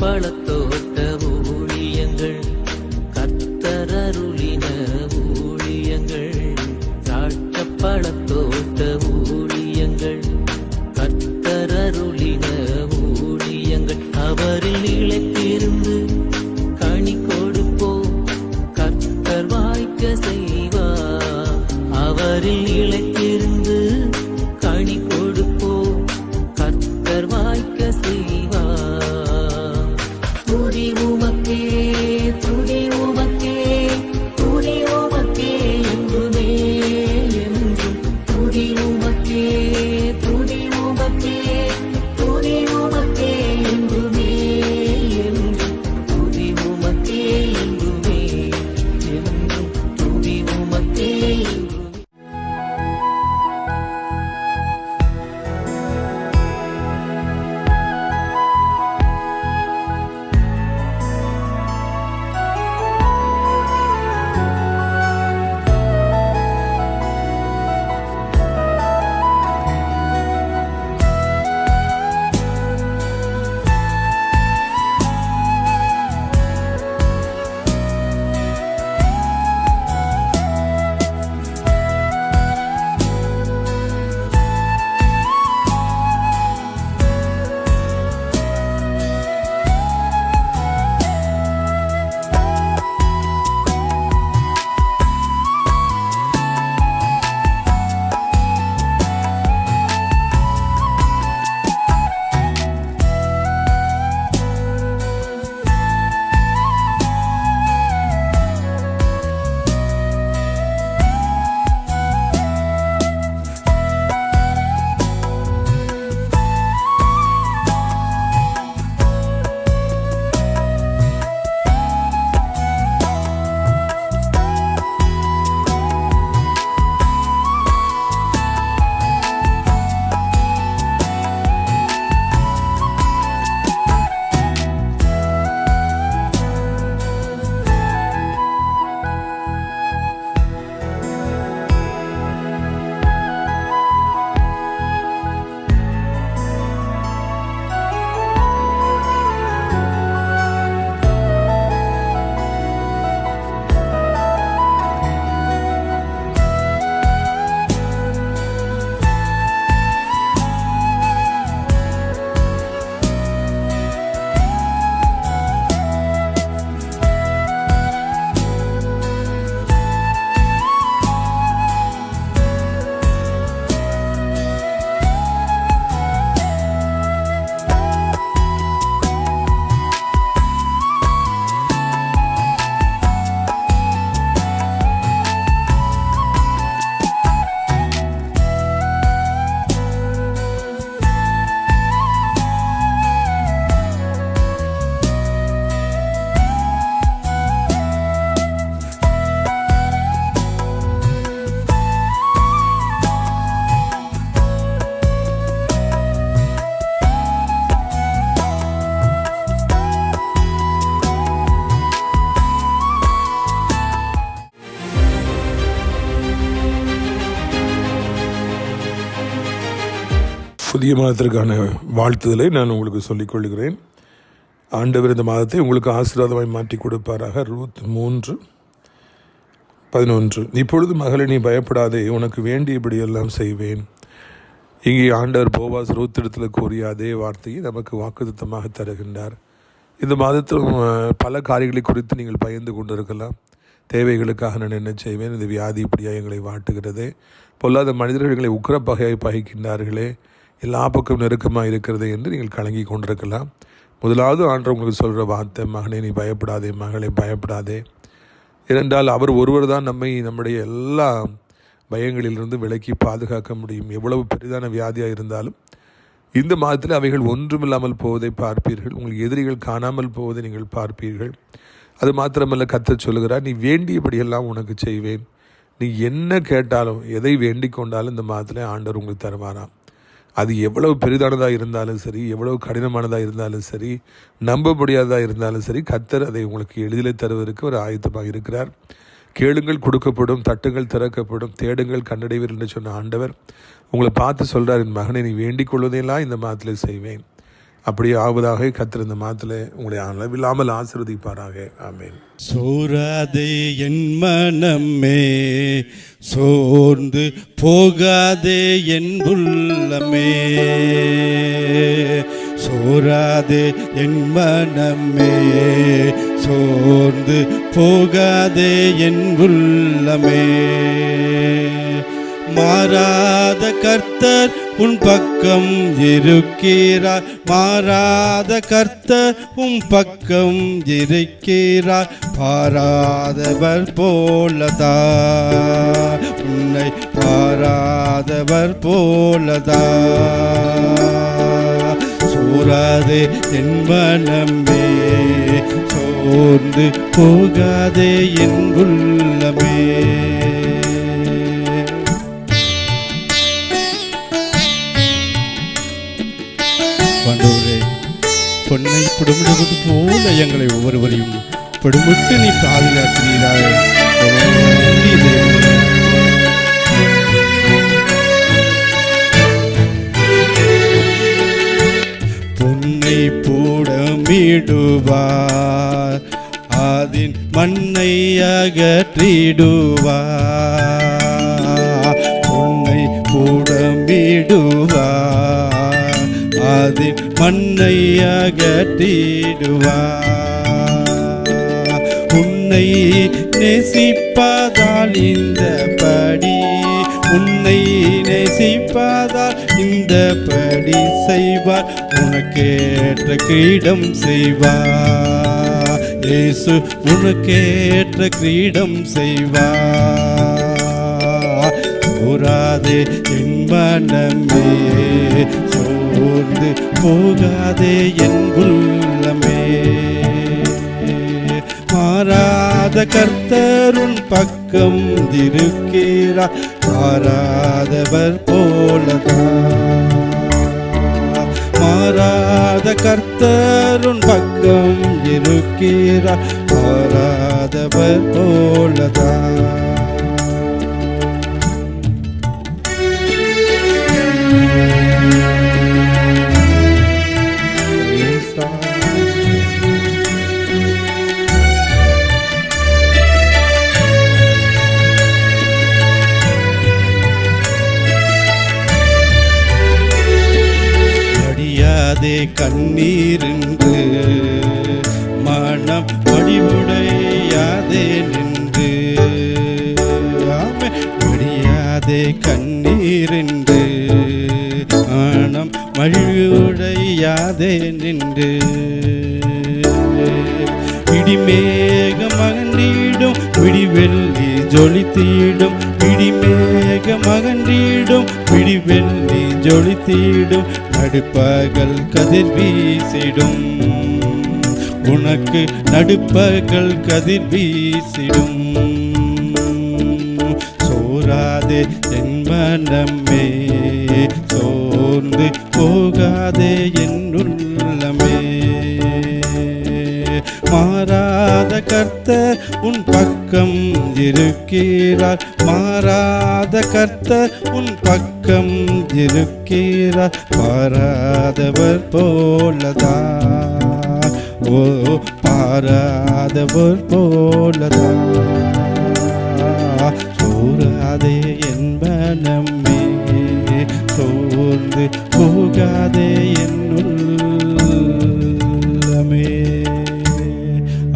பழத்தோட்ட ஊழியங்கள், கர்த்தரருளின ஊழியங்கள். திராட்சை பழத்தோட்ட ஊழியங்கள், கர்த்தரருளின ஊழியங்கள். அவரில் நிலைத்திருந்து கனி கொடுப்போம், கர்த்தர் வாய்க்க செய்வார். அவரில் நிலைத்திருந்து கனி கொடுப்போம், கர்த்தர் வாய்க்க செய்வார். துதி உமக்கே, துதி உமக்கே, துதி உமக்கே என்றுமே என்றும். துதி உமக்கே, துதி உமக்கே, துதி உமக்கே என்றுமே என்றும். துதி உமக்கே என்றுமே என்றும். துதி உமக்கே என்றுமே. புதிய மாதத்திற்கான வாழ்த்துதலை நான் உங்களுக்கு சொல்லிக் கொள்கிறேன். ஆண்டவர் இந்த மாதத்தை உங்களுக்கு ஆசீர்வாதமாய் மாற்றி கொடுப்பாராக. ரூத் 3:11. இப்பொழுது மகளே, நீ பயப்படாதே, உனக்கு வேண்டியபடியெல்லாம் செய்வேன். இங்கே ஆண்டவர் போவாஸ் ரூத்திடத்தில் கூறிய அதே வார்த்தையை நமக்கு வாக்குத்தத்தமாக தருகின்றார். இந்த மாதத்தில் பல காரியங்களை குறித்து நீங்கள் பயந்து கொண்டிருக்கலாம். தேவைகளுக்காக நான் என்ன செய்வேன், இந்த வியாதி இப்படியாக எங்களை வாட்டுகிறதே, பொல்லாத மனிதர்கள் எங்களை உக்கிரப்பகையாய் பகைக்கின்றார்களே, எல்லா பக்கம் நெருக்கமாக இருக்கிறது என்று நீங்கள் கலங்கி கொண்டிருக்கலாம். முதலாவது ஆண்டவர் உங்களுக்கு சொல்கிற வார்த்தை, மகனே நீ பயப்படாதே, மகளே பயப்படாதே. ஏனென்றால் அவர் ஒருவர் தான் நம்முடைய எல்லா பயங்களிலிருந்து விலக்கி பாதுகாக்க முடியும். எவ்வளவு பெரிதான வியாதியாக இருந்தாலும் இந்த மாதத்தில் அவைகள் ஒன்றுமில்லாமல் போவதை பார்ப்பீர்கள். உங்களுக்கு எதிரிகள் காணாமல் போவதை நீங்கள் பார்ப்பீர்கள். அது மாத்திரமல்ல, கர்த்தர் சொல்லுகிறார், நீ வேண்டியபடியெல்லாம் உனக்கு செய்வேன். நீ என்ன கேட்டாலும், எதை வேண்டிக் கொண்டாலும் இந்த மாதத்தில் ஆண்டவர் உங்களுக்கு தருவாராம். அது எவ்வளவு பெரிதானதாக இருந்தாலும் சரி, எவ்வளவு கடினமானதாக இருந்தாலும் சரி, நம்ப முடியாததாக இருந்தாலும் சரி, கர்த்தர் அதை உங்களுக்கு எளிதில் தருவதற்கு ஒரு ஆயத்தமாக இருக்கிறார். கேளுங்கள் கொடுக்கப்படும், தட்டுங்கள் திறக்கப்படும், தேடுங்கள் கண்டடைவீர்கள் என்று சொன்ன ஆண்டவர் உங்களை பார்த்து சொல்கிறார், என் மகனை நீ வேண்டிக் கொள்வதையெல்லாம் இந்த மாதத்தில் செய்வேன். அப்படியே ஆவதாக கர்த்தர் இந்த மாதத்தில் உங்களை அளவில்லாமல் ஆசீர்வதிப்பாராக. ஆமென். சோராதே என் மனமே, சோர்ந்து போகாதே என் உள்ளமே. சோராதே என் மனமே, சோர்ந்து போகாதே என் உள்ளமே. மாறாத கர்த்தர் உன் பக்கம் இருக்கிறார், மாறாத கர்த்தர் உன் பக்கம் இருக்கிறார். பாராதவர் போலதா, உன்னை பாராதவர் போலதா. சோராதே என் மனமே, சோர்ந்து போகாதே என் உள்ளமே. ஆண்டவரே, பொன்னை பிடுமிடுவது போல எங்களை ஒவ்வொருவரையும் பிடுமிட்டு நீ பாதுகாக்கிறீராக. பொன்னை புடமிடுவார், அதின் மண்ணை அகற்றிடுவார். பொன்னை புடமிடுவார், அதில் மண்ணை அகற்றிடுவார். உன்னை நேசிப்பதால் இந்த படி, உன்னை நேசிப்பதால் இந்த படி செய்வார். உனக்கேற்ற கிரீடம் செய்வார் இயேசு, உனக்கேற்ற கிரீடம் செய்வார். சோராதே என் மனமே, சோர்ந்து போகாதே என் உள்ளமே. மாறாத கர்த்தர் உன் பக்கம் இருக்கிறார், மாறாதவர் போலதான். மாறாத கர்த்தர் உன் பக்கம் இருக்கிறார், மாறாதவர் போலதான். கண்ணீரென்று மனம் வடிவுடையாதே நின்று, வடியாதே கண்ணீரென்று மனம் வடிவுடையாதே நின்று. இடிமேக மகண்டிடும் விடிவெள்ளி ஜொலித்திடும், இடிமேக மகண்டிடும் விடிவெள்ளி ஜொலித்திடும். நடுப்பகல் கதிர் வீசிடும், உனக்கு நடுப்பகல் கதிர் வீசிடும். சோராதே என் மனமே, சோர்ந்து போகாதே என் உள்ளமே. மாறாத கர்த்தர் உன் பக்கம் இருக்கிறார், மாறாத கர்த்தர் உன் பக்கம் இருக்கிறார். பாராதவர் போலதான், ஓ பாராதவர் போலதான். சோராதே என் மனமே, சோர்ந்து போகாதே என் உள்ளமே.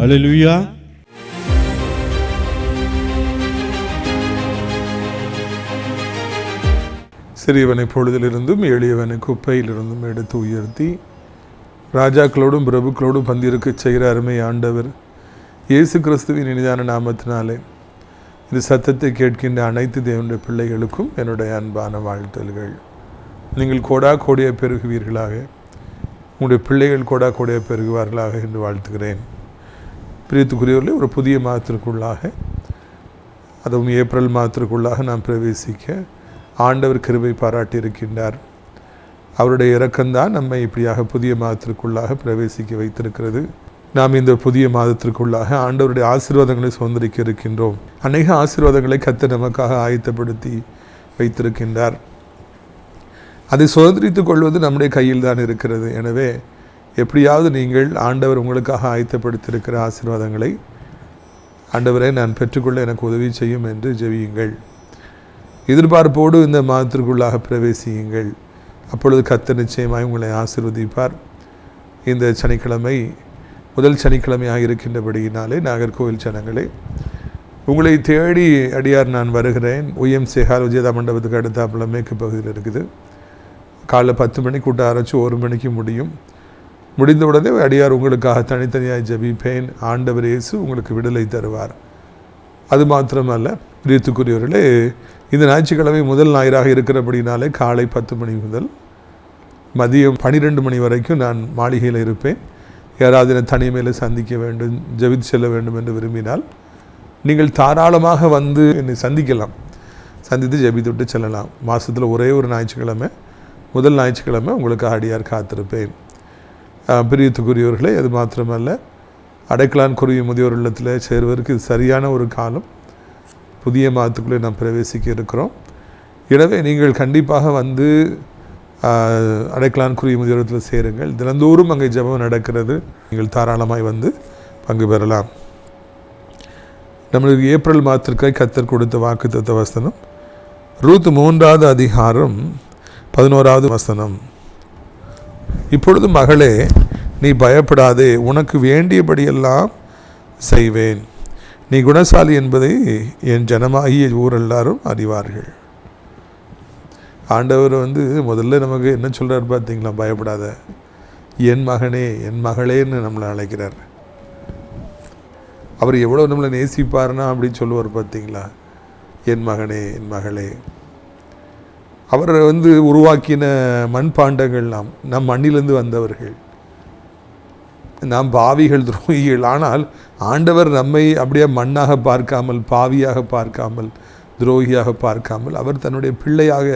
அல்லேலூயா. சிறியவனை பொழுதிலிருந்தும் எளியவனை குப்பையிலிருந்தும் எடுத்து உயர்த்தி ராஜாக்களோடும் பிரபுக்களோடும் பந்திருக்க செய்கிற அருமை ஆண்டவர் இயேசு கிறிஸ்துவின் இனிதான நாமத்தினாலே இது சத்தத்தை கேட்கின்ற அனைத்து தேவனுடைய பிள்ளைகளுக்கும் என்னுடைய அன்பான வாழ்த்தல்கள். நீங்கள் கோடா கோடிய பெருகுவீர்களாக, உங்களுடைய பிள்ளைகள் கோடா கோடிய பெருகுவார்களாக என்று வாழ்த்துகிறேன். பிரியத்துக்குரியவர்களே, ஒரு புதிய மாதத்திற்குள்ளாக, அதுவும் ஏப்ரல் மாதத்திற்குள்ளாக நாம் பிரவேசிக்க ஆண்டவர் கிருபை பாராட்டி இருக்கின்றார். அவருடைய இரக்கம்தான் நம்மை இப்படியாக புதிய மாதத்திற்குள்ளாக பிரவேசிக்க வைத்திருக்கிறது. நாம் இந்த புதிய மாதத்திற்குள்ளாக ஆண்டவருடைய ஆசீர்வாதங்களை சுதந்திரிக்க இருக்கின்றோம். அநேக ஆசீர்வாதங்களை கர்த்தர் நமக்காக ஆயத்தப்படுத்தி வைத்திருக்கின்றார். அதை சுதந்திரித்துக் கொள்வது நம்முடைய கையில் தான் இருக்கிறது. எனவே எப்படியாவது நீங்கள் ஆண்டவர் உங்களுக்காக ஆயத்தப்படுத்தியிருக்கிற ஆசீர்வாதங்களை ஆண்டவரை நான் பெற்றுக்கொள்ள எனக்கு உதவி செய்யும் என்று ஜெபியுங்கள். எதிர்பார்ப்போடு இந்த மாதத்திற்குள்ளாக பிரவேசியுங்கள். அப்பொழுது கர்த்தர் நிச்சயமாய் உங்களை ஆசீர்வதிப்பார். இந்த சனிக்கிழமை முதல் சனிக்கிழமையாக இருக்கின்றபடியினாலே நாகர்கோவில் ஜனங்களே, உங்களை தேடி அடியார் நான் வருகிறேன். UMCHR விஜயதா மண்டபத்துக்கு அடுத்தாப்புல மேற்கு பகுதியில் இருக்குது. காலைல 10 மணிக்கு கூட்ட ஆரம்பித்து 1 மணிக்கு முடியும். முடிந்தவுடனே அடியார் உங்களுக்காக தனித்தனியாக ஜெபிப்பேன். ஆண்டவர் இயேசு உங்களுக்கு விடுதலை தருவார். அது மாத்திரமல்ல, பிரியத்துக்குரியவர்களே, இந்த ஞாயிற்றுக்கிழமை முதல் ஞாயிறாக இருக்கிறபடினாலே காலை 10 மணி முதல் மதியம் 12 மணி வரைக்கும் நான் மாளிகையில் இருப்பேன். யாராவது என்னை தனிமையில் சந்திக்க வேண்டும், ஜெபித்து செல்ல வேண்டும் என்று விரும்பினால் நீங்கள் தாராளமாக வந்து என்னை சந்திக்கலாம். சந்தித்து ஜெபித்துவிட்டு செல்லலாம். மாதத்தில் ஒரே ஒரு ஞாயிற்றுக்கிழமை, முதல் ஞாயிற்றுக்கிழமை உங்களுக்கு அடியார் காத்திருப்பேன். பிரியத்துக்குரியவர்களே, அது மாத்திரமல்ல, அடைக்கலான் குருவி முதியோர் இல்லத்தில் சேருவதற்கு இது சரியான ஒரு காலம். புதிய மாதத்துக்குள்ளே நாம் பிரவேசிக்க இருக்கிறோம். எனவே நீங்கள் கண்டிப்பாக வந்து அடைக்கலான் குருவி முதியோர் இல்லத்தில் சேருங்கள். தினந்தோறும் அங்கே ஜெபம் நடக்கிறது. நீங்கள் தாராளமாய் வந்து பங்கு பெறலாம். நம்மளுக்கு ஏப்ரல் மாதத்திற்காக கர்த்தர் கொடுத்த வாக்குத்தத்த வசனம் ரூத் 3வது அதிகாரம் 11வது வசனம். இப்பொழுது மகளே, நீ பயப்படாதே, உனக்கு வேண்டியபடியெல்லாம் செய்வேன். நீ குணசாலி என்பதை என் ஜனமாகிய ஊர் எல்லாரும் அறிவார்கள். ஆண்டவர் வந்து முதல்ல நமக்கு என்ன சொல்கிறார் பார்த்தீங்களா? பயப்படாத, என் மகனே, என் மகளேன்னு நம்மளை அழைக்கிறார். அவர் எவ்வளோ நம்மளை நேசிப்பார்னா அப்படின்னு சொல்லுவார் பார்த்தீங்களா? என் மகனே, என் மகளே. அவர் வந்து உருவாக்கின மண்பாண்டங்கள் நம் மண்ணிலிருந்து வந்தவர்கள். நாம் பாவிகள், துரோகிகள். ஆனால் ஆண்டவர் நம்மை அப்படியே மண்ணாக பார்க்காமல், பாவியாக பார்க்காமல், துரோகியாக பார்க்காமல் அவர் தன்னுடைய பிள்ளையாக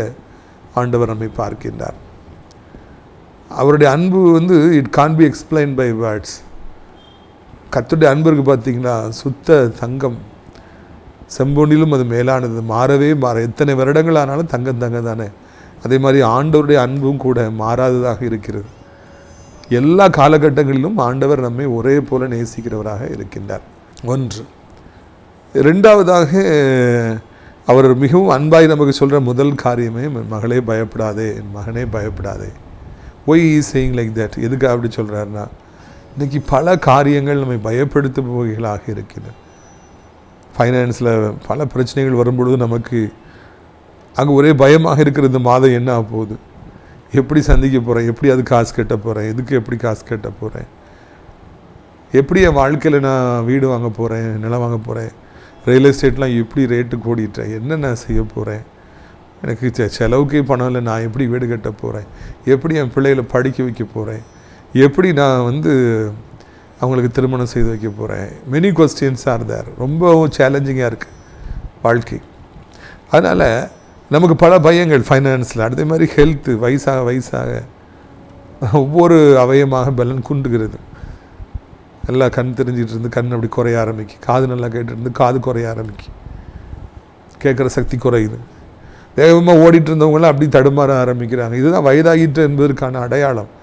ஆண்டவர் நம்மை பார்க்கின்றார். அவருடைய அன்பு வந்து it can't be explain by words. கர்த்தருடைய அன்புக்கு பார்த்தீங்கன்னா சுத்த தங்கம், செம்பொன்னிலும் அது மேலானது, மாறவே எத்தனை வருடங்கள் ஆனாலும் தங்கம் தானே. அதே மாதிரி ஆண்டவருடைய அன்பும் கூட மாறாததாக இருக்கிறது. எல்லா காலகட்டங்களிலும் ஆண்டவர் நம்மை ஒரே போல நேசிக்கிறவராக இருக்கின்றார். ஒன்று. இரண்டாவதாக, அவர் மிகவும் அன்பாய் நமக்கு சொல்கிற முதல் காரியமே, என் மகளே பயப்படாதே, என் மகனே பயப்படாதே. Why is saying like that? எதுக்காக அப்படி சொல்கிறாருன்னா, இன்றைக்கி பல காரியங்கள் நம்மை பயப்படுத்துபவைகளாக இருக்கின்றன. ஃபைனான்ஸில் பல பிரச்சனைகள் வரும்பொழுது நமக்கு அங்கே ஒரே பயமாக இருக்கிற இந்த மாதம் என்ன ஆக போகுது, எப்படி சந்திக்க போகிறேன், எப்படி அது காசு கட்ட போகிறேன், எதுக்கு எப்படி காசு கட்ட போகிறேன், எப்படி என் வாழ்க்கையில் நான் வீடு வாங்க போகிறேன், நிலம் வாங்க போகிறேன், ரியல் எஸ்டேட்லாம் எப்படி ரேட்டு கூடிட்டேன், என்ன நான் செய்ய போகிறேன், எனக்கு செலவுக்கே பணம் இல்லை, நான் எப்படி வீடு கட்ட போகிறேன், எப்படி என் பிள்ளைகளை படிக்க வைக்க போகிறேன், எப்படி நான் வந்து அவங்களுக்கு திருமணம் செய்து வைக்க போகிறேன். Many questions are there. ரொம்ப சேலஞ்சிங்காக இருக்குது வாழ்க்கை. அதனால் நமக்கு பல பயங்கள் ஃபைனான்ஸில். அதே மாதிரி ஹெல்த்து, வயசாக ஒவ்வொரு அவயமாக பலன் குண்டுகிறது. நல்லா கண் தெரிஞ்சிட்டு இருந்து கண் அப்படி குறைய ஆரம்பிக்கும், காது நல்லா கேட்டுருந்து காது குறைய ஆரம்பிக்கும், கேட்குற சக்தி குறையுது. வேகமாக ஓடிட்டு இருந்தவங்களாம் அப்படி தடுமாற ஆரம்பிக்கிறாங்க. இதுதான் வயதாகிட்டு என்பதற்கான அடையாளம்.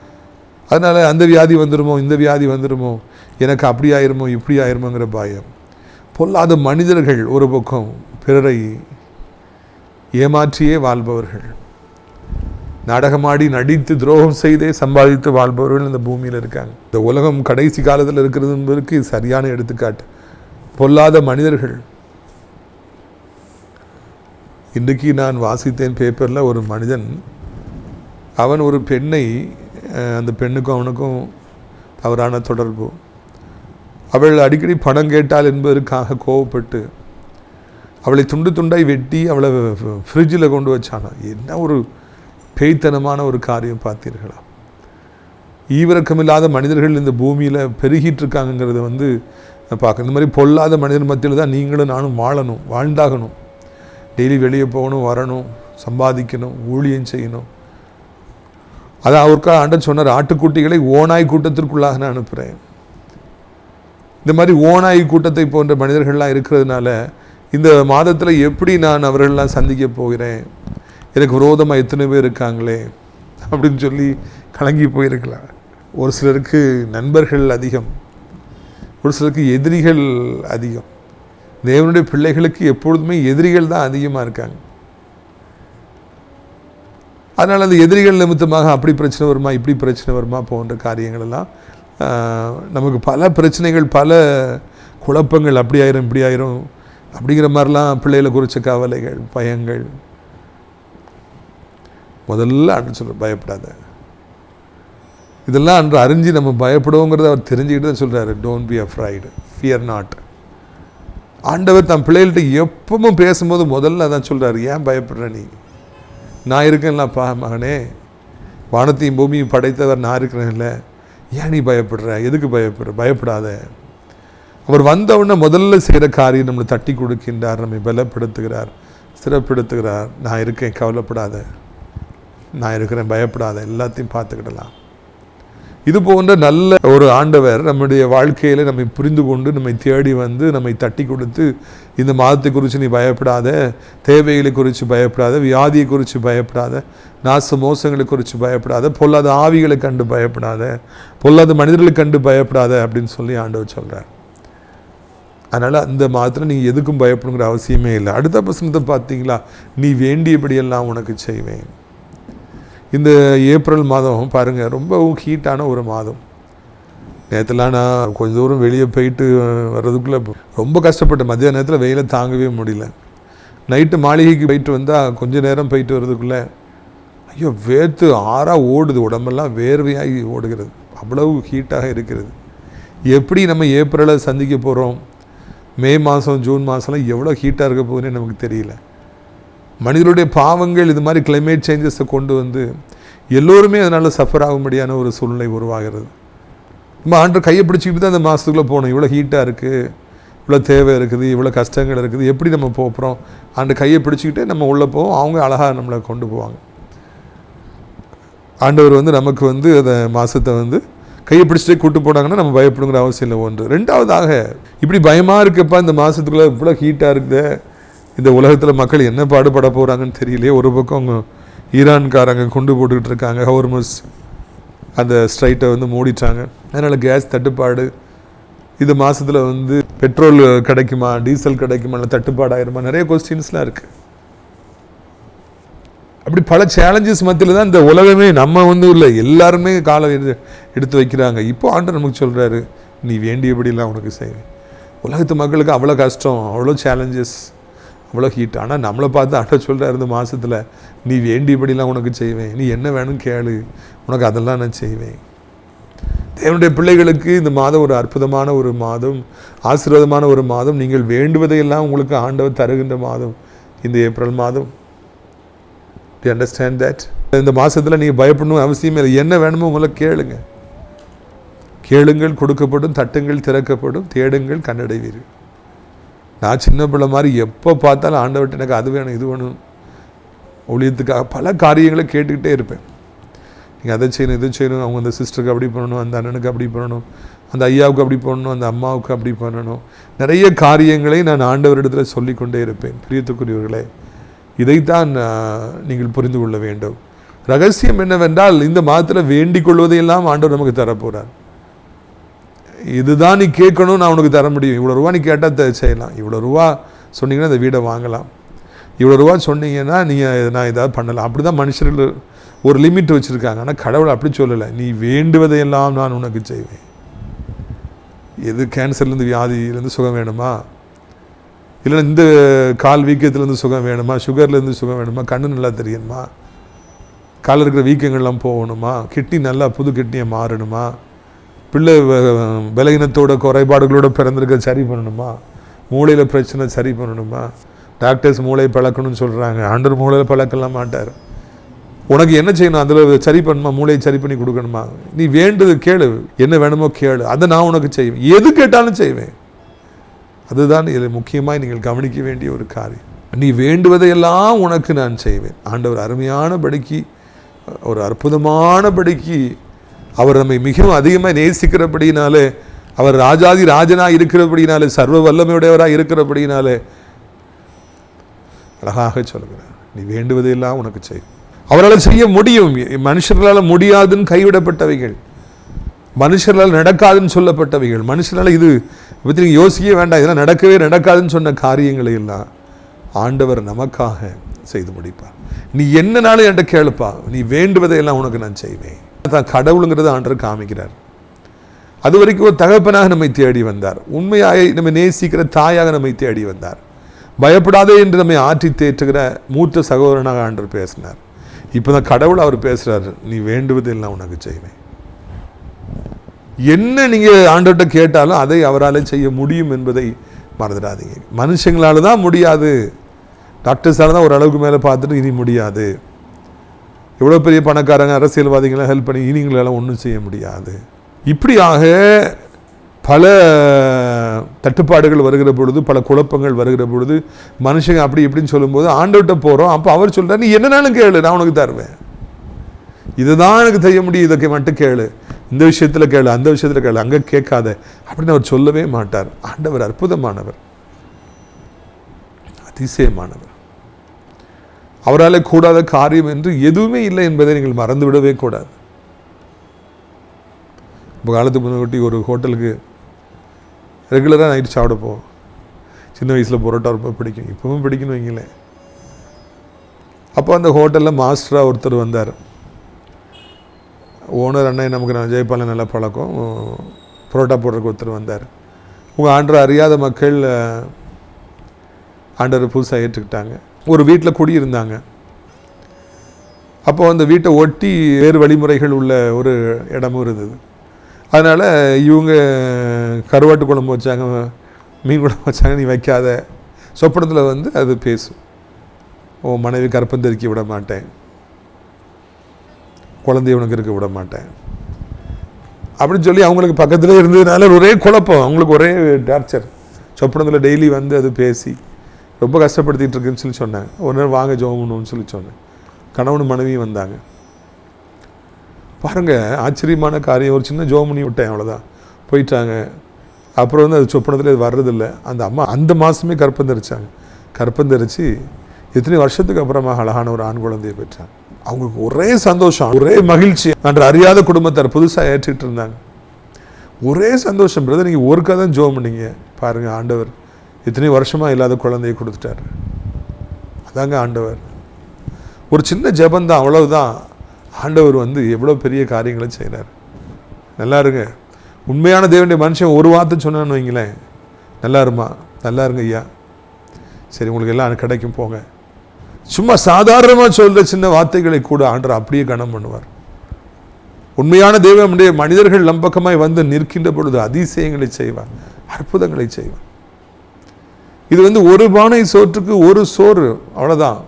அதனால் அந்த வியாதி வந்துடுமோ, இந்த வியாதி வந்துடுமோ, எனக்கு அப்படி ஆயிருமோ, இப்படி ஆயிருமோங்கிற பயம். பொல்லாத மனிதர்கள் ஒரு பக்கம், பிறரை ஏமாற்றியே வாழ்பவர்கள், நாடகமாடி நடித்து துரோகம் செய்தே சம்பாதித்து வாழ்பவர்கள் இந்த பூமியில் இருக்காங்க. இந்த உலகம் கடைசி காலத்தில் இருக்கிறது என்பதற்கு சரியான எடுத்துக்காட்டு. பொல்லாத மனிதர்கள். இன்றைக்கு நான் வாசித்தேன் பேப்பரில், ஒரு மனிதன், அவன் ஒரு பெண்ணை, அந்த பெண்ணுக்கும் அவனுக்கும் தவறான தொடர்பு, அவள் அடிக்கடி பணம் கேட்டாள் என்பதற்காக கோவப்பட்டு அவளை துண்டு துண்டாய் வெட்டி அவளை ஃப்ரிட்ஜில் கொண்டு வச்சானா. என்ன ஒரு பேய்த்தனமான ஒரு காரியம் பார்த்தீர்களா? ஈவிரக்கமில்லாத மனிதர்கள் இந்த பூமியில் பெருகிட்டு இருக்காங்கிறத வந்து பார்க்க. இந்த மாதிரி பொல்லாத மனிதர் மத்தியில் தான் நீங்களும் நானும் வாழணும், வாழ்ந்தாகணும். டெய்லி வெளியே போகணும், வரணும், சம்பாதிக்கணும், ஊழியம் செய்யணும். அதான் அவருக்காக ஆண்டவர் சொன்னார், ஆட்டுக்குட்டிகளை ஓநாய் கூட்டத்திற்குள்ளாக நான் அனுப்புகிறேன். இந்த மாதிரி ஓநாய் கூட்டத்தை போன்ற மனிதர்கள்லாம் இருக்கிறதுனால இந்த மாதத்தில் எப்படி நான் அவர்களெலாம் சந்திக்க போகிறேன், எனக்கு விரோதமாக எத்தனை பேர் இருக்காங்களே அப்படின்னு சொல்லி கலங்கி போயிருக்கலாம். ஒரு சிலருக்கு நண்பர்கள் அதிகம், ஒரு சிலருக்கு எதிரிகள் அதிகம். தேவனுடைய பிள்ளைகளுக்கு எப்பொழுதுமே எதிரிகள் தான் அதிகமாக இருக்காங்க. அதனால் அந்த எதிரிகள் நிமித்தமாக அப்படி பிரச்சனை வருமா, இப்படி பிரச்சனை வருமா போன்ற காரியங்கள் எல்லாம் நமக்கு பல பிரச்சனைகள், பல குழப்பங்கள், அப்படி ஆயிரும் இப்படி ஆயிரும் அப்படிங்கிற மாதிரிலாம் பிள்ளைகளை குறித்த கவலைகள், பயங்கள். முதல்ல அன்று சொல்ற பயப்படாத. இதெல்லாம் அன்று அறிஞ்சு நம்ம பயப்படுவோங்கிறத அவர் தெரிஞ்சுக்கிட்டு தான் சொல்கிறாரு, don't be afraid, fear not. ஆண்டவர் தன் பிள்ளைகள்கிட்ட எப்பவும் பேசும்போது முதல்ல அதான் சொல்கிறாரு, ஏன் பயப்படுற நீ, நான் இருக்கேன்லப்பா மகனே, வானத்தையும் பூமியும் படைத்தவர் நான் இருக்கிறேன்ல, ஏன் நீ பயப்படுற, எதுக்கு பயப்படுற, பயப்படாத. அவர் வந்தவுடனே முதல்ல செய்கிற காரியம் நம்மளை தட்டி கொடுக்கின்றார், நம்மை பலப்படுத்துகிறார், ஸ்திரப்படுத்துகிறார். நான் இருக்கேன், கவலைப்படாத, நான் இருக்கிறேன், பயப்படாத, எல்லாத்தையும் பார்த்துக்கிடலாம். இது போன்ற நல்ல ஒரு ஆண்டவர் நம்முடைய வாழ்க்கையில் நம்மை புரிந்து கொண்டு நம்மை தேடி வந்து நம்மை தட்டி கொடுத்து, இந்த மாதத்தை குறித்து நீ பயப்படாத, தேவைகளை குறித்து பயப்படாத, வியாதியை குறித்து பயப்படாத, நாச மோசங்களை குறித்து பயப்படாத, பொல்லாத ஆவிகளை கண்டு பயப்படாத, பொல்லாத மனிதர்களை கண்டு பயப்படாத அப்படின்னு சொல்லி ஆண்டவர் சொல்கிறார். அதனால் அந்த மாதத்தில் நீங்கள் எதுக்கும் பயப்படுங்கிற அவசியமே இல்லை. அடுத்த வசனத்தை பார்த்தீங்களா, நீ வேண்டியபடியெல்லாம் உனக்கு செய்வேன். இந்த ஏப்ரல் மாதம் பாருங்கள், ரொம்பவும் ஹீட்டான ஒரு மாதம். நேற்றுலாம் நான் கொஞ்சம் தூரம் வெளியே போயிட்டு வர்றதுக்குள்ளே ரொம்ப கஷ்டப்பட்டேன். மதிய நேரத்தில் வெயிலை தாங்கவே முடியல. நைட்டு மாளிகைக்கு போயிட்டு வந்தால் கொஞ்சம் நேரம் போயிட்டு வர்றதுக்குள்ளே ஐயோ வேர்த்து ஆறாக ஓடுது, உடம்பெல்லாம் வேர்வையாகி ஓடுகிறது, அவ்வளவு ஹீட்டாக இருக்கிறது. எப்படி நம்ம ஏப்ரலை சந்திக்க போகிறோம், மே மாதம் ஜூன் மாதம்லாம் எவ்வளோ ஹீட்டாக இருக்க போகுதுன்னு நமக்கு தெரியல. மனிதனுடைய பாவங்கள் இது மாதிரி கிளைமேட் சேஞ்சஸை கொண்டு வந்து எல்லோருமே அதனால் சஃபர் ஆகும்படியான ஒரு சூழ்நிலை உருவாகிறது. நம்ம ஆண்டு கையை பிடிச்சிக்கிட்டு தான் அந்த மாதத்துக்குள்ளே போகணும். இவ்வளோ ஹீட்டாக இருக்குது, இவ்வளோ தேவை இருக்குது, இவ்வளோ கஷ்டங்கள் இருக்குது, எப்படி நம்ம போகிறோம், ஆண்டு கையை பிடிச்சிக்கிட்டே நம்ம உள்ளே போவோம். அவங்க அழகாக நம்மளை கொண்டு போவாங்க. ஆண்டவர் வந்து நமக்கு வந்து அந்த மாதத்தை வந்து கையை பிடிச்சிட்டே கூட்டு போனாங்கன்னா நம்ம பயப்படுங்கிற அவசியம் இல்லை. ஒன்று. ரெண்டாவதாக, இப்படி பயமாக இருக்கப்பா இந்த மாதத்துக்குள்ளே இவ்வளோ ஹீட்டாக இருக்குது, இந்த உலகத்தில் மக்கள் என்ன பாடுபட போகிறாங்கன்னு தெரியலையே. ஒரு பக்கம் ஈரான்காரங்க கொண்டு போட்டுக்கிட்டு இருக்காங்க, ஹோர்முஸ் அந்த ஸ்ட்ரைட்டை வந்து மூடிட்டாங்க, அதனால் கேஸ் தட்டுப்பாடு. இந்த மாதத்தில் வந்து பெட்ரோல் கிடைக்குமா, டீசல் கிடைக்குமா, இல்லை தட்டுப்பாடாயிருமா, நிறைய கொஸ்டின்ஸ்லாம் இருக்குது. அப்படி பல சேலஞ்சஸ் மத்தியில் தான் இந்த உலகமே, நம்ம வந்து இல்லை எல்லாருமே காலை எடுத்து வைக்கிறாங்க. இப்போ ஆண்டவர் நமக்கு சொல்கிறாரு, நீ வேண்டியபடிலாம் உனக்கு செய்வேன். உலகத்து மக்களுக்கு அவ்வளோ கஷ்டம், அவ்வளோ சேலஞ்சஸ், அவ்வளோ ஹீட். ஆனால் நம்மளை பார்த்து ஆண்டவர் சொல்கிறார், இந்த மாதத்தில் நீ வேண்டியபடிலாம் உனக்கு செய்வேன், நீ என்ன வேணும் கேளு, உனக்கு அதெல்லாம் நான் செய்வேன். தேவனுடைய பிள்ளைகளுக்கு இந்த மாதம் ஒரு அற்புதமான ஒரு மாதம், ஆசீர்வாதமான ஒரு மாதம். நீங்கள் வேண்டுவதையெல்லாம் உங்களுக்கு ஆண்டவர் தருகின்ற மாதம் இந்த ஏப்ரல் மாதம். To understand that. இந்த மாதத்தில் நீங்கள் பயப்படணும் அவசியமே இல்லை. என்ன வேணுமோ உங்களை கேளுங்க. கேளுங்கள் கொடுக்கப்படும், தட்டுங்கள் திறக்கப்படும், தேடுங்கள் கண்டடைவீர்கள். நான் சின்ன பிள்ளை மாதிரி எப்போ பார்த்தாலும் ஆண்டவர்கிட்ட எனக்கு அது வேணும் இது வேணும், ஊழியத்துக்காக பல காரியங்களை கேட்டுக்கிட்டே இருப்பேன். நீங்கள் அதை செய்யணும் இது செய்யணும், அவங்க அந்த சிஸ்டருக்கு அப்படி பண்ணணும், அந்த அண்ணனுக்கு அப்படி பண்ணணும், அந்த ஐயாவுக்கு அப்படி பண்ணணும், அந்த அம்மாவுக்கு அப்படி பண்ணணும். நிறைய காரியங்களை நான் ஆண்டவரிடத்தில் சொல்லிக்கொண்டே இருப்பேன். பிரியத்துக்குரியவர்களே, இதைத்தான் நீங்கள் புரிந்து கொள்ள வேண்டும். ரகசியம் என்னவென்றால், இந்த மாதத்தில் வேண்டிக் கொள்வதையெல்லாம் ஆண்டவர் நமக்கு தரப்போகிறார். இதுதான் நீ கேட்கணும், நான் உனக்கு தர முடியும். இவ்வளோ ரூபா நீ கேட்டால் செய்யலாம், இவ்வளோ ரூபா சொன்னீங்கன்னா அந்த வீடை வாங்கலாம், இவ்வளோ ரூபா சொன்னீங்கன்னா நீங்கள் நான் ஏதாவது பண்ணலாம். அப்படி தான் மனுஷர்கள் ஒரு லிமிட் வச்சுருக்காங்க. ஆனால் கடவுள் அப்படி சொல்லலை, நீ வேண்டுவதையெல்லாம் நான் உனக்கு செய்வேன். எது கேன்சர்லேருந்து வியாதியிலேருந்து சுகம் வேணுமா, இல்லை இந்த கால் வீக்கத்துலேருந்து சுகம் வேணுமா, சுகர்லேருந்து சுகம் வேணுமா, கண்ணு நல்லா தெரியணுமா, காலில் இருக்கிற வீக்கங்கள்லாம் போகணுமா, கிட்னி நல்லா புது கிட்னியை மாறணுமா, பிள்ளை பலகீனத்தோட குறைபாடுகளோட பிறந்திருக்க சரி பண்ணணுமா, மூளையில் பிரச்சனை சரி பண்ணணுமா. டாக்டர்ஸ் மூளையை பழக்கணும்னு சொல்கிறாங்க, ஆண்டவர் மூளையில் பழக்கலாம் மாட்டார். உனக்கு என்ன செய்யணும், அதில் சரி பண்ணணுமா, மூளையை சரி பண்ணி கொடுக்கணுமா. நீ வேண்டுது கேளு, என்ன வேணுமோ கேளு, அதை நான் உனக்கு செய்வேன். எது கேட்டாலும் செய்வேன். அதுதான் இதில் முக்கியமாக நீங்கள் கவனிக்க வேண்டிய ஒரு காரியம். நீ வேண்டுவதையெல்லாம் உனக்கு நான் செய்வேன். ஆண்டவர் அருமையானபடிக்கு, ஒரு அற்புதமானபடிக்கு, அவர் நம்மை மிகவும் அதிகமாக நேசிக்கிறபடினாலே, அவர் ராஜாதி ராஜனாக இருக்கிறபடினாலே, சர்வ வல்லமையுடையவராக இருக்கிறபடினாலே அழகாக சொல்கிறார், நீ வேண்டுவதையெல்லாம் உனக்கு செய். அவரால் செய்ய முடியும், மனுஷர்களால் முடியாதுன்னு கைவிடப்பட்டவைகள் மனுஷர்களால் நடக்காதுன்னு சொல்லப்பட்டவைகள், மனுஷனால இது பற்றி நீங்கள் யோசிக்கவே வேண்டாம், இதெல்லாம் நடக்காதுன்னு சொன்ன காரியங்களை எல்லாம் ஆண்டவர் நமக்காக செய்து முடிப்பார். நீ என்னனாலும் என்கிட்ட கேளுப்பா, நீ வேண்டுவதை எல்லாம் உனக்கு நான் செய்வேன். தான் கடவுளுங்கிறத ஆண்டவர் காமிக்கிறார். அது வரைக்கும் ஒரு தகப்பனாக நம்மை தேடி வந்தார், உண்மையாக நம்மை நேசிக்கிற தாயாக நம்மை தேடி வந்தார், பயப்படாதே என்று நம்மை ஆற்றி தேற்றுகிற மூத்த சகோதரனாக ஆண்டவர் பேசினார். இப்போ தான் கடவுள் அவர் பேசுகிறார், நீ வேண்டுவதை எல்லாம் உனக்கு செய்வேன். என்ன நீங்கள் ஆண்டவர்கிட்ட கேட்டாலும் அதை அவரால் செய்ய முடியும் என்பதை மறந்துடாதீங்க. மனுஷங்களால தான் முடியாது, டாக்டர்ஸால தான் ஓரளவுக்கு மேலே பார்த்துட்டு இனி முடியாது, எவ்வளோ பெரிய பணக்காரங்க அரசியல்வாதிகளாம் ஹெல்ப் பண்ணி இனிங்களால ஒன்றும் செய்ய முடியாது. இப்படியாக பல தட்டுப்பாடுகள் வருகிற பொழுது, பல குழப்பங்கள் வருகிற பொழுது, மனுஷங்க அப்படி இப்படின்னு சொல்லும்போது ஆண்டவர்கிட்ட போகிறோம். அப்போ அவர் சொல்கிறார், நீ என்னன்னாலும் கேளு, நான் உனக்கு தருவேன், இதுதான் எனக்கு செய்ய முடியும், இதை மட்டும் கேளு, இந்த விஷயத்தில் கேளு, அந்த விஷயத்தில் கேளு, அங்கே கேட்காத அப்படின்னு அவர் சொல்லவே மாட்டார். ஆண்டவர் அற்புதமானவர், அதிசயமானவர். அவரால் கூடாத காரியம் என்று எதுவுமே இல்லை என்பதை நீங்கள் மறந்து விடவே கூடாது. இப்போ காலத்துக்கு முன்னாடி ஒரு ஹோட்டலுக்கு ரெகுலராக நைட்டு சாப்பிட போவோம். சின்ன வயசில் பரோட்டா ரொம்ப பிடிக்கும், இப்பவும் பிடிக்குன்னு வைங்களேன். அப்போ அந்த ஹோட்டலில் மாஸ்டராக ஒருத்தர் வந்தார். ஓனர் அண்ணன் நமக்கு நான் ஜெயபாலன் நல்லா பழக்கம், பரோட்டா போடுறதுக்கு ஒருத்தர் வந்தார். உங்கள் ஆண்டரை அறியாத மக்கள் ஆண்டரை புதுசாக ஏற்றுக்கிட்டாங்க. ஒரு வீட்டில் குடியிருந்தாங்க. அப்போ அந்த வீட்டை ஒட்டி வேறு வழிமுறைகள் உள்ள ஒரு இடமும் இருந்தது. அதனால் இவங்க கருவாட்டு குழம்பு வச்சாங்க, மீன் குழம்பு வச்சாங்க, நீ வைக்காத, சொப்பனத்தில் வந்து அது பேசும், ஓ மனைவி கற்பந்தரிக்க விட மாட்டேன், குழந்தைய உனக்கு இருக்க விட மாட்டேன் அப்படின்னு சொல்லி அவங்களுக்கு பக்கத்தில் இருந்ததுனால ஒரே குழப்பம், அவங்களுக்கு ஒரே டார்ச்சர். சொப்பனத்தில் டெய்லி வந்து அது பேசி ரொம்ப கஷ்டப்படுத்திகிட்டு இருக்குன்னு சொல்லி சொன்னாங்க. ஒரு நேரம் வாங்க ஜோமுன்னு சொல்லி சொன்னேன். கணவன் மனைவியும் வந்தாங்க. பாருங்கள், ஆச்சரியமான காரியம். ஒரு சின்ன ஜோமுனி விட்டேன், அவ்வளோதான், போயிட்டாங்க. அப்புறம் வந்து அது சொப்பனத்தில் இது வர்றதில்லை. அந்த அம்மா அந்த மாதமே கற்பந்தரிச்சாங்க. கற்பந்தரித்து எத்தனை வருஷத்துக்கு அப்புறமா அழகான ஒரு ஆண் குழந்தையை பெற்றாங்க. அவங்களுக்கு ஒரே சந்தோஷம், ஒரே மகிழ்ச்சி. அன்று அறியாத குடும்பத்தார் புதுசாக ஏற்றிட்டு இருந்தாங்க. ஒரே சந்தோஷம். பிரதர், நீங்கள் ஒருக்காக தான் ஜோம் பண்ணீங்க, பாருங்கள் ஆண்டவர் இத்தனை வருஷமாக இல்லாத குழந்தையை கொடுத்துட்டார். அதாங்க ஆண்டவர். ஒரு சின்ன ஜெபந்தான், அவ்வளவுதான். ஆண்டவர் வந்து எவ்வளோ பெரிய காரியங்களை செய்கிறார். நல்லா இருங்க. உண்மையான தேவனுடைய மனுஷன் ஒரு வார்த்தை சொன்னான்னு வைங்களேன், நல்லா இருமா, நல்லா இருங்க ஐயா, சரி உங்களுக்கு எல்லாம் கிடைக்கும் போங்க. சும்மா சாதாரணமாக சொல்கிற சின்ன வார்த்தைகளை கூட ஆண்டவர் அப்படியே கனம் பண்ணுவார். உண்மையான தேவனுடைய மனிதர்கள் நம்பக்கமாய் வந்து நிற்கின்ற பொழுது அதிசயங்களை செய்வார், அற்புதங்களை செய்வார். இது வந்து ஒரு பானை சோற்றுக்கு ஒரு சோறு, அவ்வளோதான்.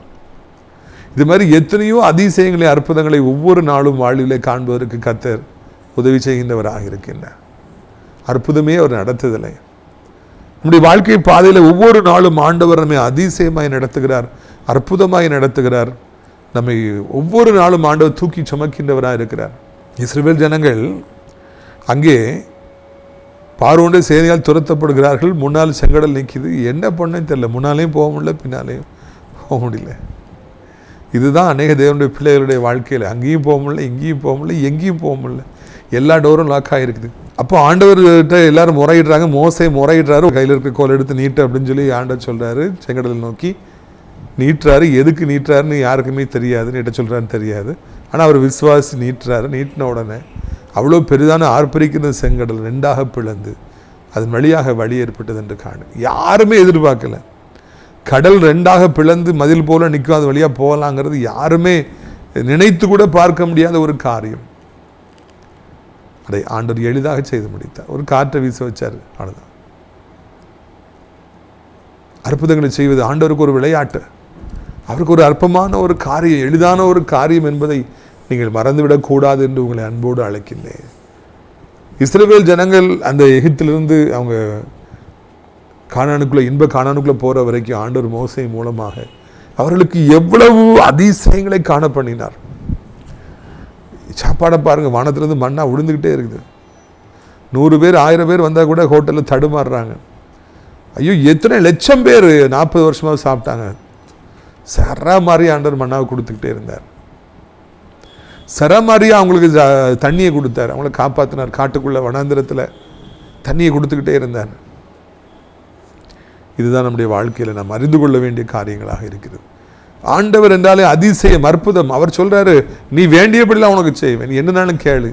இது மாதிரி எத்தனையோ அதிசயங்களை, அற்புதங்களை ஒவ்வொரு நாளும் வாழ்விலே காண்பதற்கு கர்த்தர் உதவி செய்கின்றவராக இருக்கின்றார். அற்புதமே அவர் நடத்துதலை. நம்முடைய வாழ்க்கை பாதையில் ஒவ்வொரு நாளும் ஆண்டவர் நம்மை அதிசயமாய் நடத்துகிறார், அற்புதமாய் நடத்துகிறார். நம்மை ஒவ்வொரு நாளும் ஆண்டவர் தூக்கி சுமக்கின்றவராக இருக்கிறார். இஸ்ரவேல் ஜனங்கள் அங்கே பார்வோனுடைய சேனையால் துரத்தப்படுகிறார்கள். முன்னால் செங்கடல் நிற்கிது. என்ன பண்ணேன்னு தெரியல, முன்னாலேயும் போக முடியல, பின்னாலேயும் போக முடியல. இதுதான் அநேக தேவனுடைய பிள்ளைகளுடைய வாழ்க்கையில். அங்கேயும் போக முடியல, இங்கேயும் போக முடியல, எங்கேயும் போக முடியல, எல்லா டோரும் லாக் ஆகிருக்குது. அப்போ ஆண்டவர்கிட்ட எல்லாரும் முறையிடுறாங்க. மோசே முறையிடுறாரு, கையில் இருக்க கோல் எடுத்து நீட்டு அப்படின்னு சொல்லி ஆண்டவர் சொல்கிறாரு. செங்கடலை நோக்கி நீட்டுறாரு. எதுக்கு நீட்டுறாருன்னு யாருக்குமே தெரியாது, நீட்ட சொல்கிறாருன்னு தெரியாது. ஆனால் அவர் விசுவாசி நீட்டுறாரு. நீட்டின உடனே அவ்வளோ பெரிதான ஆர்ப்பரிக்கிற செங்கடல் ரெண்டாக பிளந்து அதன் வழியாக வழி ஏற்பட்டது என்று காணு. யாருமே எதிர்பார்க்கல. கடல் ரெண்டாக பிளந்து மதில் போல நிற்கும், அது வழியாக போகலாங்கிறது யாருமே நினைத்து கூட பார்க்க முடியாத ஒரு காரியம். அதை ஆண்டவர் எளிதாக செய்து முடித்தார். ஒரு காற்றை வீச வச்சார், அவ்வளோதான். அற்புதங்களை செய்வது ஆண்டவருக்கு ஒரு விளையாட்டு, அவருக்கு ஒரு அற்பமான ஒரு காரியம், எளிதான ஒரு காரியம் என்பதை நீங்கள் மறந்துவிடக்கூடாது என்று உங்களை அன்போடு அழைக்கின்றேன். இஸ்ரவேல் ஜனங்கள் அந்த எகிப்திலிருந்து அவங்க கானானுக்குள்ளே, இன்ப கானானுக்குள்ளே போகிற வரைக்கும் ஆண்டவர் மோசே மூலமாக அவர்களுக்கு எவ்வளவு அதிசயங்களை காண பண்ணினார். சாப்பாடை பாருங்கள், வானத்திலிருந்து மண்ணா விழுந்துக்கிட்டே இருக்குது. 100 பேர் 1000 பேர் வந்தால் கூட ஹோட்டலில் தடுமாறுறாங்க. ஐயோ, எத்தனை லட்சம் பேர் 40 வருஷமாக சாப்பிட்டாங்க. சரா மாதிரி ஆண்டவர் மண்ணாவை கொடுத்துக்கிட்டே இருந்தார். சரமாரியா அவங்களுக்கு தண்ணியை கொடுத்தார், அவங்கள காப்பாற்றினார். காட்டுக்குள்ள வனாந்திரத்தில் தண்ணியை கொடுத்துக்கிட்டே இருந்தார். இதுதான் நம்முடைய வாழ்க்கையில் நாம் அறிந்து கொள்ள வேண்டிய காரியங்களாக இருக்கிறது. ஆண்டவர் என்றாலே அதிசயம், அற்புதம். அவர் சொல்றாரு, நீ வேண்டியபடிலாம் உனக்கு செய்வேன், நீ என்னன்னாலும் கேளு.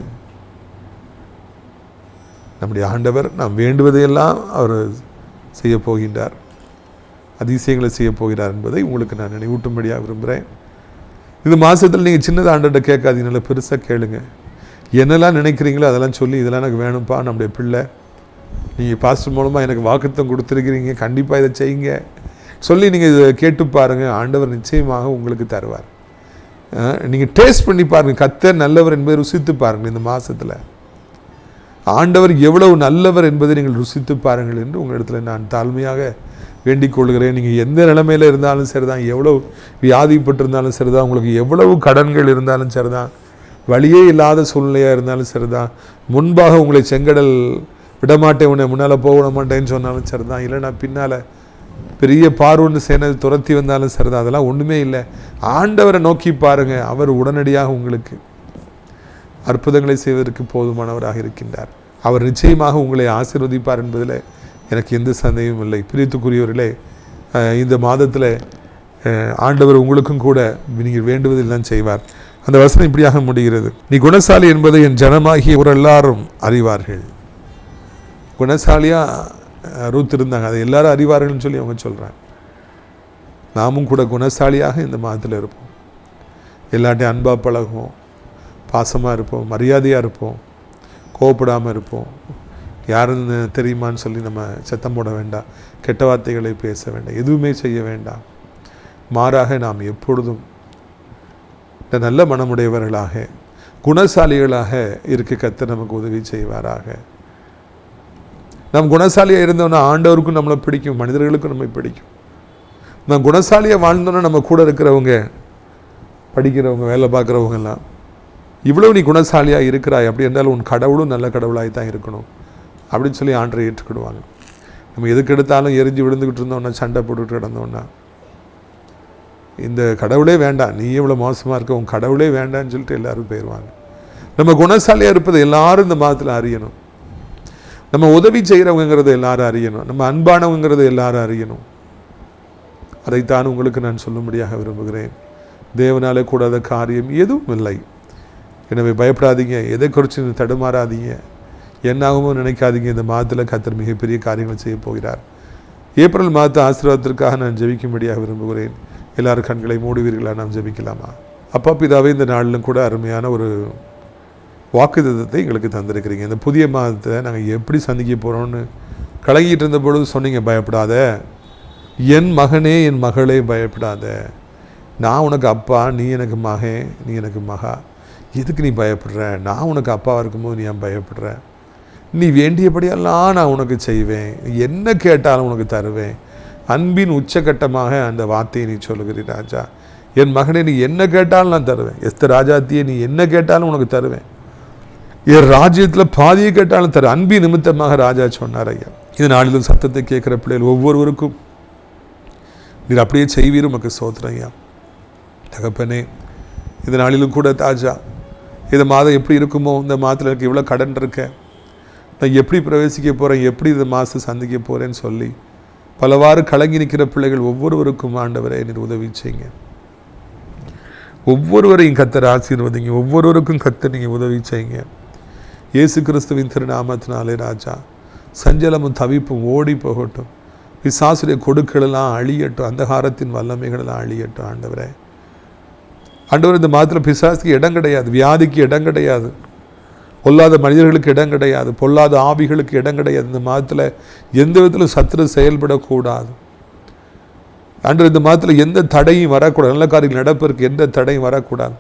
நம்முடைய ஆண்டவர் நாம் வேண்டுவதையெல்லாம் அவர் செய்ய போகின்றார், அதிசயங்களை செய்ய போகிறார் என்பதை உங்களுக்கு நான் நினைவூட்டும்படியாக விரும்புகிறேன். இந்த மாதத்தில் நீங்கள் சின்னதாக ஆண்டவர்கிட்ட கேட்காதீங்க, நல்லா பெருசாக கேளுங்க. என்னெல்லாம் நினைக்கிறீங்களோ அதெல்லாம் சொல்லி, இதெல்லாம் எனக்கு வேணும்ப்பா, நம்முடைய பிள்ளை, நீங்கள் பாஸ்டர் மூலமாக எனக்கு வாக்குத்தம் கொடுத்துருக்கிறீங்க, கண்டிப்பாக இதை செய்யுங்க சொல்லி நீங்கள் இதை கேட்டு பாருங்கள். ஆண்டவர் நிச்சயமாக உங்களுக்கு தருவார். நீங்கள் டேஸ்ட் பண்ணி பாருங்கள், கர்த்தர் நல்லவர் என்பதை ருசித்து பாருங்கள். இந்த மாதத்தில் ஆண்டவர் எவ்வளவு நல்லவர் என்பதை நீங்கள் ருசித்து பாருங்கள் என்று உங்களிடத்தில் நான் தாழ்மையாக வேண்டிக் கொள்கிறேன். நீங்கள் எந்த நிலைமையில் இருந்தாலும் சரிதான், எவ்வளவு வியாதிப்பட்டிருந்தாலும் சரிதான், உங்களுக்கு எவ்வளவு கடன்கள் இருந்தாலும் சரிதான், வழியே இல்லாத சூழ்நிலையாக இருந்தாலும் சரிதான், முன்பாக உங்களை செங்கடல் விடமாட்டேன், உன்னை முன்னால் போக விட மாட்டேன்னு சொன்னாலும் சரிதான், இல்லைன்னா பின்னால் பெரிய பார்வன்னு சேனை துரத்தி வந்தாலும் சரிதான், அதெல்லாம் ஒன்றுமே இல்லை. ஆண்டவரை நோக்கி பாருங்கள், அவர் உடனடியாக உங்களுக்கு அற்புதங்களை செய்வதற்கு போதுமானவராக இருக்கின்றார். அவர் நிச்சயமாக உங்களை ஆசீர்வதிப்பார் என்பதில் எனக்கு எந்த சந்தேகமும் இல்லை. பிரியத்துக்குரியவர்களே, இந்த மாதத்தில் ஆண்டவர் உங்களுக்கும் கூட நீங்கள் வேண்டுவதெல்லாம் செய்வார். அந்த வசனம் இப்படியாக முடிகிறது, நீ குணசாலி என்பதை என் ஜனமாகிய ஒரு எல்லாரும் அறிவார்கள். குணசாலியாக ரூத் இருந்தாங்க, அதை எல்லாரும் அறிவார்கள்னு சொல்லி அவங்க சொல்கிறாங்க. நாமும் கூட குணசாலியாக இந்த மாதத்தில் இருப்போம். எல்லாட்டையும் அன்பாக பழகுவோம், பாசமாக இருப்போம், மரியாதையாக இருப்போம், கோவப்படாமல் இருப்போம். யாருன்னு தெரியுமான்னு சொல்லி நம்ம சத்தம் போட வேண்டாம், கெட்ட வார்த்தைகளை பேச வேண்டாம், எதுவுமே செய்ய வேண்டாம். மாறாக நாம் எப்பொழுதும் நல்ல மனமுடையவர்களாக குணசாலிகளாக இருக்க கர்த்தர் நமக்கு உதவி செய்வாராக. நாம் குணசாலியாக இருந்தோம்னா ஆண்டவருக்கும் நம்மளை பிடிக்கும், மனிதர்களுக்கும் நம்மை பிடிக்கும். நாம் குணசாலியாக வாழ்ந்தோன்னா நம்ம கூட இருக்கிறவங்க, படிக்கிறவங்க, வேலை பார்க்குறவங்கெல்லாம், இவ்வளவு நீ குணசாலியாக இருக்கிறாய், அப்படி என்றால் உன் கடவுளும் நல்ல கடவுளாக தான் இருக்கணும் அப்படின்னு சொல்லி ஆண்டரை ஏற்றுக்கிடுவாங்க. நம்ம எதுக்கு எடுத்தாலும் எரிஞ்சு விழுந்துக்கிட்டு இருந்தோம்னா, சண்டை போட்டுக்கிட்டு கிடந்தோம்னா, இந்த கடவுளே வேண்டாம், நீ எவ்வளோ மோசமாக இருக்க, உன் கடவுளே வேண்டான்னு சொல்லிட்டு எல்லாரும் போயிடுவாங்க. நம்ம குணசாலியாக இருப்பதை எல்லாரும் இந்த மாதத்தில் அறியணும். நம்ம உதவி செய்கிறவங்கிறத எல்லாரும் அறியணும். நம்ம அன்பானவங்கிறத எல்லாரும் அறியணும். அதைத்தான் உங்களுக்கு நான் சொல்லும்படியாக விரும்புகிறேன். தேவனாலே கூடாத காரியம் எதுவும் இல்லை. எனவே பயப்படாதீங்க, எதை குறித்து தடுமாறாதீங்க, என்னாகவோ நினைக்காதீங்க. இந்த மாதத்தில் கர்த்தர் மிகப்பெரிய காரியங்கள் செய்ய போகிறார். ஏப்ரல் மாத ஆசீர்வாதத்திற்காக நான் ஜெபிக்கும்படியாக விரும்புகிறேன். எல்லாரும் கண்களை மூடுவீர்களா? நாம் ஜெபிக்கலாமா? அப்பா பிதாவே, இந்த நாளிலும் கூட அருமையான ஒரு வாக்குத்தத்தத்தை எங்களுக்கு தந்திருக்கிறீங்க. இந்த புதிய மாதத்தை நாங்கள் எப்படி சந்திக்க போகிறோம்னு கலங்கிட்டு இருந்த பொழுது சொன்னீங்க, பயப்படாத என் மகனே, என் மகளே, பயப்படாத, நான் உனக்கு அப்பா, நீ எனக்கு மகன், நீ எனக்கு மகா, எதுக்கு நீ பயப்படுற? நான் உனக்கு அப்பாவாக இருக்கும்போது நீ ஏன் பயப்படுற? நீ வேண்டியபடியெல்லாம் நான் உனக்கு செய்வேன், என்ன கேட்டாலும் உனக்கு தருவேன். அன்பின் உச்சகட்டமாக அந்த வார்த்தையை நீ சொல்லுகிறீ ராஜா. என் மகனே, நீ என்ன கேட்டாலும் நான் தருவேன். எஸ்தர் ராஜாத்தியே, நீ என்ன கேட்டாலும் உனக்கு தருவேன். என் ராஜ்யத்தில் பாதியை கேட்டாலும் தரு. அன்பின் நிமித்தமாக ராஜா சொன்னார் ஐயா. இது நாளிலும் சத்தத்தை கேட்குற பிள்ளைகள் ஒவ்வொருவருக்கும் நீர் அப்படியே செய்வீர். உமக்கு சோத்திரம் ஐயா. தகப்பனே, இந்த நாளிலும் கூட தாஜா, இந்த மாதம் எப்படி இருக்குமோ, இந்த மாதத்தில் எனக்கு இவ்வளோ கடன் இருக்கேன், நான் எப்படி பிரவேசிக்க போகிறேன், எப்படி இந்த மாதம் சந்திக்க போகிறேன்னு சொல்லி பலவாறு கலங்கி நிற்கிற பிள்ளைகள் ஒவ்வொருவருக்கும் ஆண்டவரை நீர் உதவி செய்யுங்க. ஒவ்வொருவரையும் கர்த்தர் ஆசீர்வதிங்க. ஒவ்வொருவருக்கும் கர்த்தர் நீங்கள் உதவி செய்யுங்க. இயேசு கிறிஸ்துவின் திருநாமத்தினாலே ராஜா, சஞ்சலமும் தவிப்பும் ஓடி போகட்டும். பிசாசுடைய கொடுக்களெல்லாம் அழியட்டும். அந்தகாரத்தின் வல்லமைகளெல்லாம் அழியட்டும். ஆண்டவரே, ஆண்டவர், இந்த மாதத்தில் பிசாசுக்கு இடம் கிடையாது, வியாதிக்கு இடம் கிடையாது, பொல்லாத மனிதர்களுக்கு இடம் கிடையாது, பொல்லாத ஆவிகளுக்கு இடம் கிடையாது. இந்த மாதத்தில் எந்த விதத்தில் சத்துரு செயல்படக்கூடாது. ஆண்டவர், இந்த மாதத்தில் எந்த தடையும் வரக்கூடாது. நல்ல காரியங்கள் நடப்பதற்கு எந்த தடையும் வரக்கூடாது.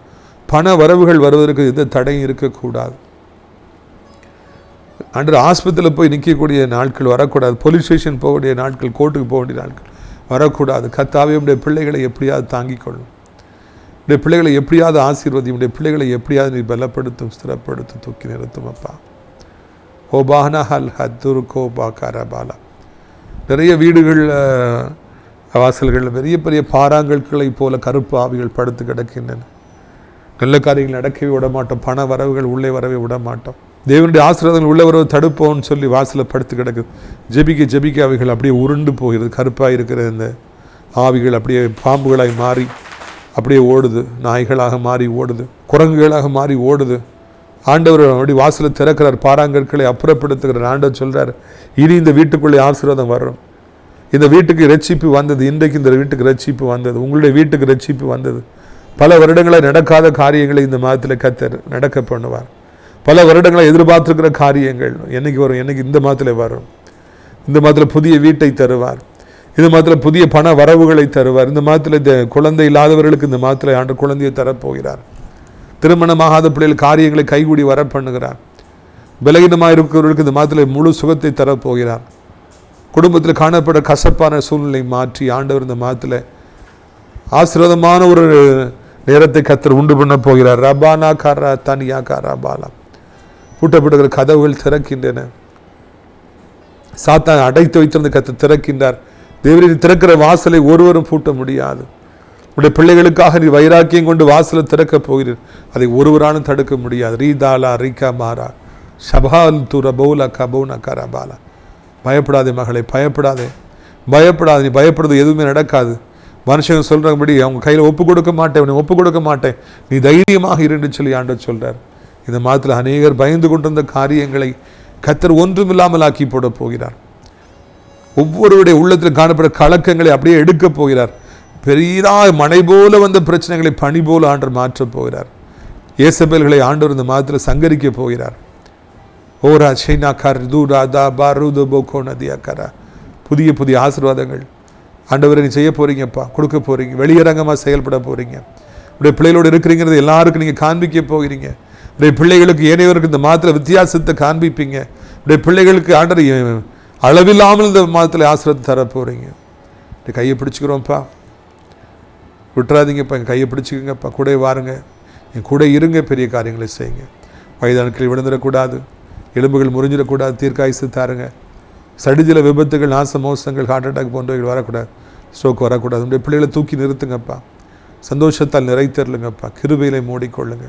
பண வரவுகள் வருவதற்கு எந்த தடையும் இருக்கக்கூடாது. ஆண்டவர், ஆஸ்பத்திரியில் போய் நிற்கக்கூடிய நாட்கள் வரக்கூடாது. போலீஸ் ஸ்டேஷன் போக வேண்டிய நாட்கள், கோர்ட்டுக்கு போக வேண்டிய நாட்கள் வரக்கூடாது. கர்த்தாவே, உடைய பிள்ளைகளை எப்படியாவது தாங்கிக் கொள்ளும். உடைய பிள்ளைகளை எப்படியாவது ஆசீர்வதி. உடைய பிள்ளைகளை எப்படியாவது நீ பலப்படுத்தும், ஸ்திரப்படுத்தும், தூக்கி நிறுத்தும் அப்பா. ஓபானா ஹல் ஹத்துரு கோபா கரபாலா. நிறைய வீடுகள் வாசல்களில் பெரிய பெரிய பாறாங்கற்களை போல கருப்பு ஆவிகள் படுத்து கிடக்கின்றன. நல்ல காரியங்கள் நடக்கவே விட மாட்டோம். பண வரவுகள் உள்ளே வரவே விட மாட்டோம். தேவனுடைய ஆசீர்வாதங்கள் உள்ள வரவு தடுப்போம்னு சொல்லி வாசலில் படுத்து கிடக்குது. ஜெபிக்க ஜெபிக்க அவைகள் அப்படியே உருண்டு போகிறது. கருப்பாக இருக்கிற இந்த ஆவிகள் அப்படியே பாம்புகளாய் மாறி அப்படியே ஓடுது. நாய்களாக மாறி ஓடுது, குரங்குகளாக மாறி ஓடுது. ஆண்டவர் அப்படி வாசலை திறக்கிறார், பாறாங்கற்களை அப்புறப்படுத்துகிறார். ஆண்டவர் சொல்கிறார், இனி இந்த வீட்டுக்குள்ளே ஆசீர்வாதம் வரும். இந்த வீட்டுக்கு ரட்சிப்பு வந்தது. இன்றைக்கு இந்த வீட்டுக்கு ரட்சிப்பு வந்தது. உங்களுடைய வீட்டுக்கு ரட்சிப்பு வந்தது. பல வருடங்களை நடக்காத காரியங்களை இந்த மாதத்தில் கர்த்தர் நடக்க பண்ணுவார். பல வருடங்களை எதிர்பார்த்துருக்கிற காரியங்கள் என்னைக்கு வரும்? என்னைக்கு? இந்த மாதத்தில் வரும். இந்த மாதத்தில் புதிய வீட்டை தருவார். இந்த மாதத்தில் புதிய பண வரவுகளை தருவார். இந்த மாதத்தில் இந்த குழந்தை இல்லாதவர்களுக்கு இந்த மாதத்தில் ஆண்டு குழந்தையை தரப்போகிறார். திருமணமாகாத பிள்ளைகள் காரியங்களை கைகூடி வர பண்ணுகிறார். பலகீனமாக இருக்கிறவர்களுக்கு இந்த மாதத்தில் முழு சுகத்தை தரப்போகிறார். குடும்பத்தில் காணப்பட கசப்பான சூழ்நிலை மாற்றி ஆண்டவர் இந்த மாதத்தில் ஆசீர்வாதமான ஒரு நேரத்தை கர்த்தர் உண்டு பண்ண போகிறார். ரபானா காரா தனியா காரா பாலா. பூட்டப்படுகிற கதவுகள் திறக்கின்றன. சாத்தான் அடைத்து வைத்திருந்த கர்த்தர் திறக்கின்றார். தேவரின் திறக்கிற வாசலை ஒருவரும் பூட்ட முடியாது. உடைய பிள்ளைகளுக்காக நீ வைராக்கியம் கொண்டு வாசலை திறக்க போகிறீர். அதை ஒருவராலும் தடுக்க முடியாது. ரீதாலா ரிகா மாரா ஷபால் துர பௌலா கபௌனா கரபாலா. பயப்படாதே மகளை, பயப்படாதே, பயப்படாது. நீ பயப்படுறது எதுவுமே நடக்காது. மனுஷங்க சொல்கிறபடி அவங்க கையில் ஒப்பு கொடுக்க மாட்டேன், உன்னை ஒப்பு கொடுக்க மாட்டேன், நீ தைரியமாக இருன்னு சொல்லி ஆண்டவர் சொல்கிறார். இந்த மாதத்தில் அநேகர் பயந்து கொண்டிருந்த காரியங்களை கர்த்தர் ஒன்றுமில்லாமல் ஆக்கி போட போகிறார். ஒவ்வொருவருடைய உள்ளத்தில் காணப்பட கலக்கங்களை அப்படியே எடுக்க போகிறார். பெரிதாக மழை போல வந்த பிரச்சனைகளை பனி போல ஆண்டவர் மாற்றப் போகிறார். ஏசபேல்களை ஆண்டவர் இந்த மாதத்தில் சங்கரிக்க போகிறார். ஓரா சைனா கர் தூரா தா பாரூது போகோ நதியா கரா. புதிய புதிய ஆசீர்வாதங்கள் ஆண்டவரை நீ செய்ய போகிறீங்கப்பா, கொடுக்க போகிறீங்க. வெளியரங்கமாக செயல்பட போகிறீங்க. உடைய பிள்ளைகளோடு இருக்கிறீங்கிறது எல்லாருக்கும் நீங்கள் காண்பிக்க போகிறீங்க. உடைய பிள்ளைகளுக்கு ஏனையவருக்கு இந்த மாதத்தில் வித்தியாசத்தை காண்பிப்பீங்க. உடைய பிள்ளைகளுக்கு ஆண்டவர் அளவில்லாமல் இந்த மாதத்தில் ஆசீர்வாதத்தை தர போகிறீங்க. கையை பிடிச்சிக்கிறோம்ப்பா, விட்டுறாதீங்கப்பா, என் கையை பிடிச்சிக்கங்கப்பா, கூட வாருங்க, என் கூட இருங்க, பெரிய காரியங்களை செய்யுங்க. வயதானக்கள் விழுந்துடக்கூடாது, எலும்புகள் முறிஞ்சிடக்கூடாது, தீர்க்காயுசு தாருங்க. சடிதில விபத்துகள், நாச மோசங்கள், ஹார்ட் அட்டாக் போன்றவைகள் வரக்கூடாது, ஸ்ட்ரோக் வரக்கூடாது. உடைய பிள்ளைகளை தூக்கி நிறுத்துங்கப்பா, சந்தோஷத்தால் நிறைத்தருளுங்கப்பா, கிருபையிலை மூடிக்கொள்ளுங்க.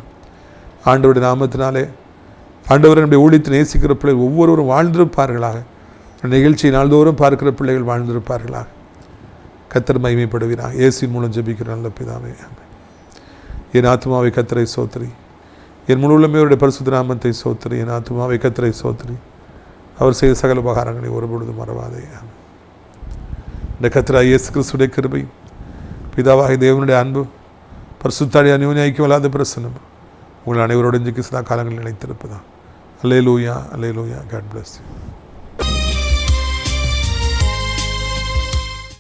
ஆண்டவருடைய நாமத்தினாலே ஆண்டவரை நம்முடைய ஊழியத்தை நேசிக்கிற பிள்ளைகள் ஒவ்வொருவரும் வாழ்ந்திருப்பார்களாக. நிகழ்ச்சி நாள்தோறும் பார்க்கிற பிள்ளைகள் வாழ்ந்திருப்பார்களாக. கர்த்தர் மகிமைப்படுகிறார். இயேசுவின் மூலம் ஜெபிக்கிற நல்ல பிதாவே, என் ஆத்மாவை கர்த்தரை சோத்திரி, என் முழு உள்ளமையோருடைய பரிசுத்த நாமத்தை சோத்திரி. என் ஆத்மாவை கர்த்தரை சோத்திரி, அவர் செய்த சகல உபகாரங்களை ஒருபொழுது மறவாதே. இந்த கர்த்தராகிய இயேசு கிறிஸ்துவின் கிருபை, பிதாவாகிய தேவனுடைய அன்பு, பரிசுத்த அந்யோன்ய ஐக்கியமில்லாத பிரசன்னம் உங்கள் அனைவரோடு இன்றைக்கு சதா காலங்களில் நிலைத்திருப்பதா. Hallelujah, hallelujah. God bless you.